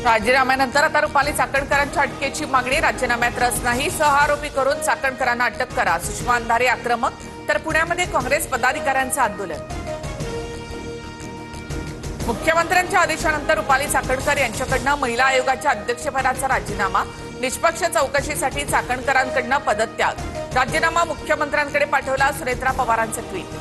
राजीनाम्यानंतर आता रुपाली चाकणकरांच्या अटकेची मागणी, राजीनाम्यात रस नाही, सहआरोपी करून चाकणकरांना अटक करा. सुषमा अंधारे आक्रमक, तर पुण्यामध्ये काँग्रेस पदाधिकाऱ्यांचं आंदोलन. मुख्यमंत्र्यांच्या आदेशानंतर रुपाली चाकणकर यांच्याकडनं महिला आयोगाच्या अध्यक्षपदाचा राजीनामा, निष्पक्ष चौकशीसाठी चाकणकरांकडनं पदत्याग. राजीनामा मुख्यमंत्र्यांकडे पाठवला, सुनेत्रा पवारांचं ट्विट.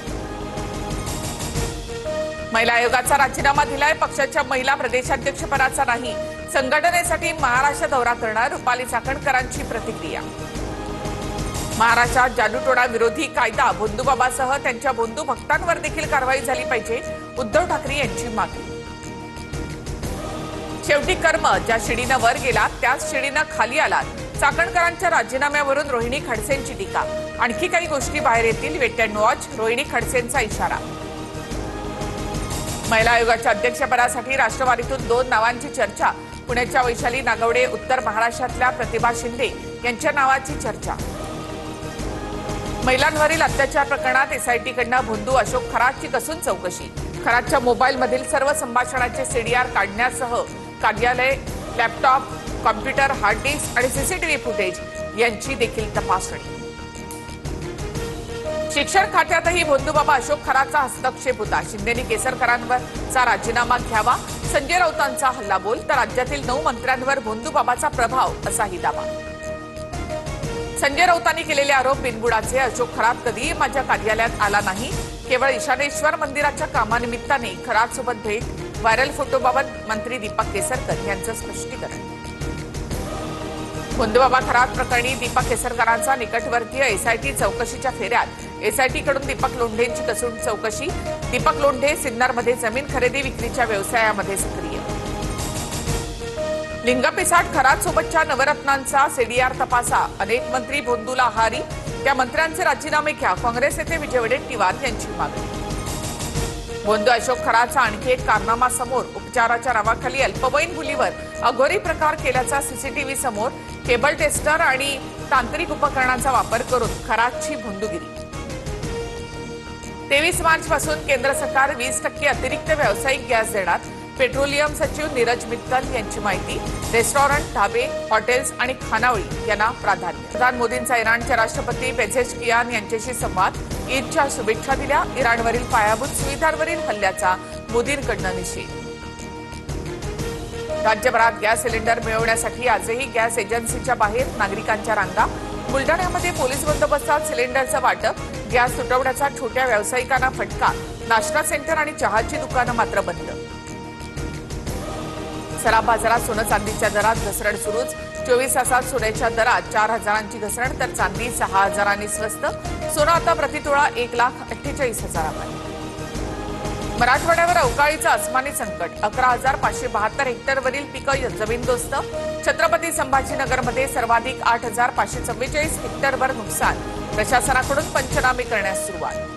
महिला आयोगाचा राजीनामा दिलाय, पक्षाच्या महिला प्रदेशाध्यक्षपदाचा नाही, संघटनेसाठी महाराष्ट्र दौरा करणार. रुपाली चाकणकरांची प्रतिक्रिया. महाराष्ट्रात जादूटोणा विरोधी कायदा, भोंदूबाबासह त्यांच्या भोंदू भक्तांवर देखील कारवाई झाली पाहिजे, उद्धव ठाकरे यांची मागणी. शेवटी कर्म, ज्या शिडीनं वर गेला त्याच शिडीनं खाली आलात. चाकणकरांच्या राजीनाम्यावरून रोहिणी खडसेंची टीका. आणखी काही गोष्टी बाहेर येतील, वेट अँड वॉच, रोहिणी खडसेंचा इशारा. महिला आयोगाच्या अध्यक्षपदासाठी राष्ट्रवादीतून 2 नावांची चर्चा. पुण्याच्या वैशाली नागवडे, उत्तर महाराष्ट्रातल्या प्रतिभा शिंदे यांच्या नावाची चर्चा. महिलांवरील अत्याचार प्रकरणात एसआयटीकडनं भोंदू अशोक खरातची कसून चौकशी. खरातच्या मोबाईलमधील सर्व संभाषणाचे सीडीआर काढण्यासह कार्यालय, लॅपटॉप, कॉम्प्युटर, हार्ड डिस्क आणि सीसीटीव्ही फुटेज यांची देखील तपासणी. शिक्षण खात्यातही भोंदूबाबा अशोक खरातचा हस्तक्षेप होता. शिंदेनी केसरकरांवरचा राजीनामा घ्यावा, संजय राऊतांचा हल्लाबोल, तर राज्यातील 9 मंत्र्यांवर भोंदूबाबाचा प्रभाव, असाही दावा. संजय राऊतांनी केलेले आरोप बिनबुडाचे. अशोक खरात कधीही माझ्या कार्यालयात आला नाही, केवळ ईशानेश्वर मंदिराच्या कामानिमित्ताने खरातसोबत भेट. व्हायरल फोटोबाबत मंत्री दीपक केसरकर यांचं स्पष्टीकरण. भोंदूबाबा खरात प्रकरणी दीपक केसरकरांचा निकटवर्तीय एसआयटी चौकशीच्या फेऱ्यात. एसआयटीकडून दीपक लोंढेंची कसून चौकशी. दीपक लोंढे सिन्नरमध्ये जमीन खरेदी विक्रीच्या व्यवसायामध्ये सक्रिय. लिंगपिसाट खरातसोबतच्या नवरत्नांचा सीडीआर तपासा. अनेक मंत्री भोंदूला आहारी, त्या मंत्र्यांचे राजीनामे घ्या. काँग्रेस नेते विजय वडेट्टीवार यांची मागणी. भोंदू अशोक खरातचा आणखी एक कारनामा समोर. उपचाराच्या नावाखाली अल्पवयीन मुलीवर अघोरी प्रकार केल्याचा सीसीटीव्ही समोर. केबल टेस्टर आणि तांत्रिक उपकरणांचा वापर करून खरातची भोंदूगिरी. 23 मार्चपासून केंद्र सरकार 20% अतिरिक्त व्यावसायिक गॅस देणार. पेट्रोलियम सचिव नीरज मित्तल यांची माहिती. रेस्टॉरंट, ढाबे, हॉटेल्स आणि खानावळी यांना प्राधान्य. प्रधान मोदींचा इराणचे राष्ट्रपती पेझेशकियान यांच्याशी संवाद. ईदच्या शुभेच्छा दिल्या. इराणवरील पायाभूत सुविधांवरील हल्ल्याचा मोदींकडनं निषेध. राज्यभरात गॅस सिलेंडर मिळवण्यासाठी आजही गॅस एजन्सीच्या बाहेर नागरिकांच्या रांगा. बुलढाण्यामध्ये पोलीस बंदोबस्तात सिलेंडरचं वाटप. गॅस तुटवड्याचा छोट्या व्यावसायिकांना फटका. नाश्ता सेंटर आणि चहाची दुकानं मात्र बंद. सराफ बाजारात सोनं चांदीच्या दरात घसरण सुरूच. 24 तासात सोन्याच्या दरात 4,000ची घसरण, तर चांदी 6,000नी स्वस्त. सोनं आता प्रतितोळा 1,48,000. मराठवाड्यावर अवकाळीचं अस्मानी संकट. 11,572 हेक्टरवरील पिकं जमीनदोस्त. छत्रपती संभाजीनगरमध्ये सर्वाधिक 8,544 हेक्टरवर नुकसान. प्रशासनाकडून पंचनामे करण्यास सुरुवात.